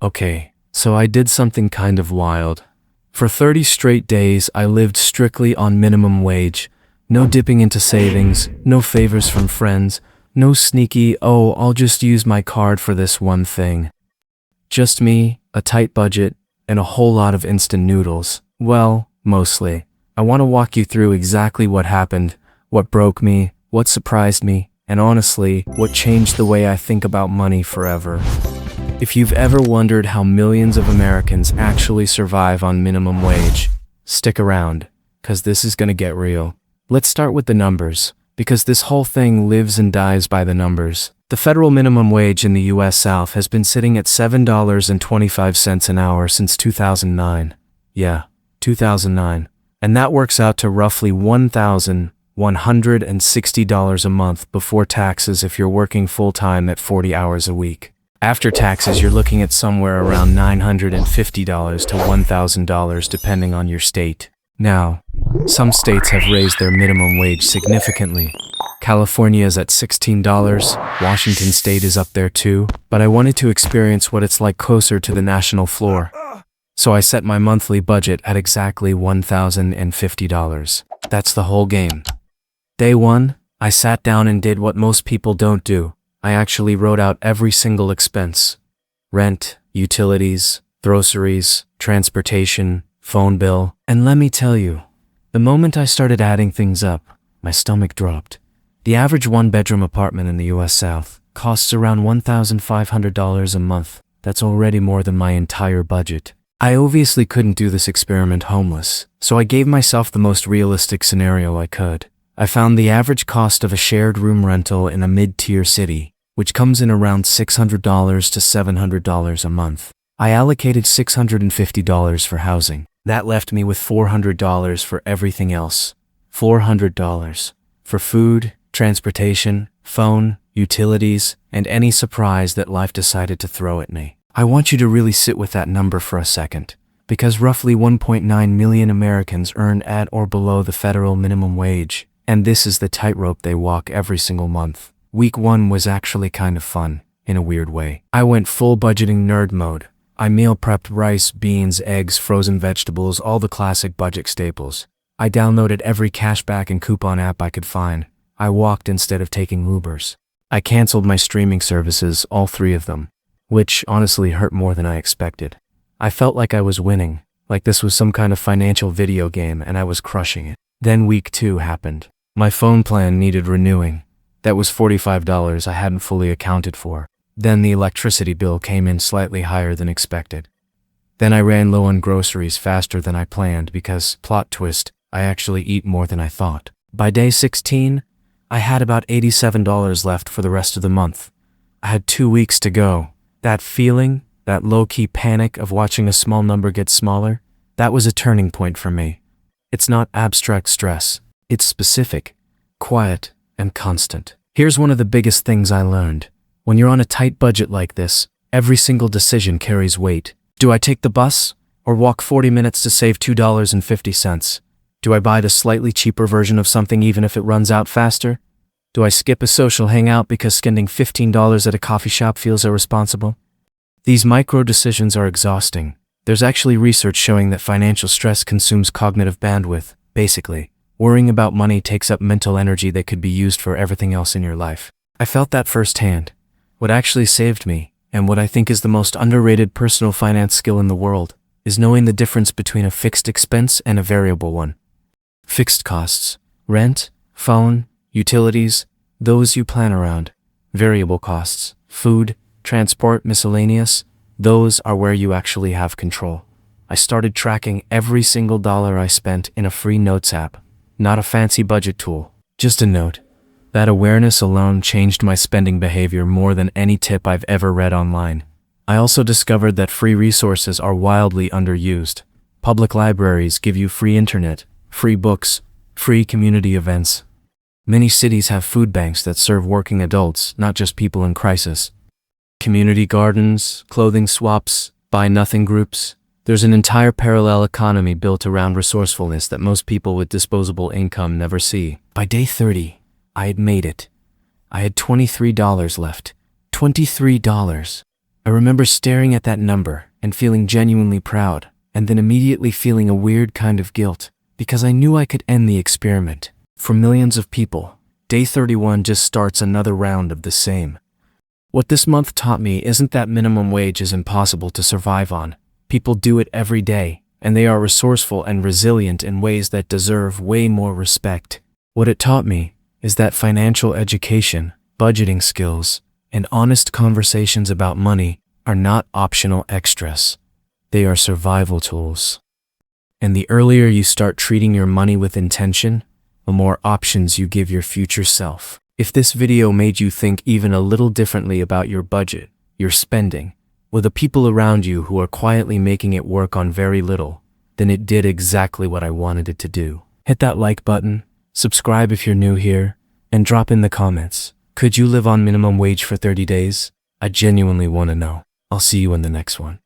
Okay, so I did something kind of wild. For 30 straight days, I lived strictly on minimum wage. No dipping into savings, no favors from friends, no sneaky, oh, I'll just use my card for this one thing. Just me, a tight budget, and a whole lot of instant noodles. Well, mostly. I want to walk you through exactly what happened, what broke me, what surprised me, and honestly, what changed the way I think about money forever. If you've ever wondered how millions of Americans actually survive on minimum wage, stick around, cause this is gonna get real. Let's start with the numbers, because this whole thing lives and dies by the numbers. The federal minimum wage in the US South has been sitting at $7.25 an hour since 2009. Yeah, 2009. And that works out to roughly $1,160 a month before taxes if you're working full-time at 40 hours a week. After taxes, you're looking at somewhere around $950 to $1,000 depending on your state. Now, some states have raised their minimum wage significantly. California is at $16, Washington State is up there too, but I wanted to experience what it's like closer to the national floor. So I set my monthly budget at exactly $1,050. That's the whole game. Day one, I sat down and did what most people don't do. I actually wrote out every single expense. Rent, utilities, groceries, transportation, phone bill. And let me tell you, the moment I started adding things up, my stomach dropped. The average one-bedroom apartment in the US South costs around $1,500 a month. That's already more than my entire budget. I obviously couldn't do this experiment homeless, so I gave myself the most realistic scenario I could. I found the average cost of a shared room rental in a mid-tier city, which comes in around $600 to $700 a month. I allocated $650 for housing. That left me with $400 for everything else. $400 for food, transportation, phone, utilities, and any surprise that life decided to throw at me. I want you to really sit with that number for a second, because roughly 1.9 million Americans earn at or below the federal minimum wage, and this is the tightrope they walk every single month. Week 1 was actually kind of fun, in a weird way. I went full budgeting nerd mode. I meal prepped rice, beans, eggs, frozen vegetables, all the classic budget staples. I downloaded every cashback and coupon app I could find. I walked instead of taking Ubers. I canceled my streaming services, all 3 of them, which honestly hurt more than I expected. I felt like I was winning, like this was some kind of financial video game and I was crushing it. Then week 2 happened. My phone plan needed renewing. That was $45 I hadn't fully accounted for. Then the electricity bill came in slightly higher than expected. Then I ran low on groceries faster than I planned because, plot twist, I actually eat more than I thought. By day 16, I had about $87 left for the rest of the month. I had 2 weeks to go. That feeling, that low-key panic of watching a small number get smaller, that was a turning point for me. It's not abstract stress. It's specific, quiet, and constant. Here's one of the biggest things I learned. When you're on a tight budget like this, every single decision carries weight. Do I take the bus or walk 40 minutes to save $2.50? Do I buy the slightly cheaper version of something even if it runs out faster? Do I skip a social hangout because spending $15 at a coffee shop feels irresponsible? These micro decisions are exhausting. There's actually research showing that financial stress consumes cognitive bandwidth. Basically, worrying about money takes up mental energy that could be used for everything else in your life. I felt that firsthand. What actually saved me, and what I think is the most underrated personal finance skill in the world, is knowing the difference between a fixed expense and a variable one. Fixed costs, rent, phone, utilities, those you plan around. Variable costs, food, transport, miscellaneous, those are where you actually have control. I started tracking every single dollar I spent in a free notes app, not a fancy budget tool, just a note. That awareness alone changed my spending behavior more than any tip I've ever read online. I also discovered that free resources are wildly underused. Public libraries give you free internet, free books, free community events. Many cities have food banks that serve working adults, not just people in crisis. Community gardens, clothing swaps, buy-nothing groups. There's an entire parallel economy built around resourcefulness that most people with disposable income never see. By day 30, I had made it. I had $23 left. $23. I remember staring at that number and feeling genuinely proud, and then immediately feeling a weird kind of guilt, because I knew I could end the experiment. For millions of people, day 31 just starts another round of the same. What this month taught me isn't that minimum wage is impossible to survive on. People do it every day, and they are resourceful and resilient in ways that deserve way more respect. What it taught me is that financial education, budgeting skills, and honest conversations about money are not optional extras. They are survival tools. And the earlier you start treating your money with intention, the more options you give your future self. If this video made you think even a little differently about your budget, your spending, or the people around you who are quietly making it work on very little, then it did exactly what I wanted it to do. Hit that like button, subscribe if you're new here, and drop in the comments. Could you live on minimum wage for 30 days? I genuinely want to know. I'll see you in the next one.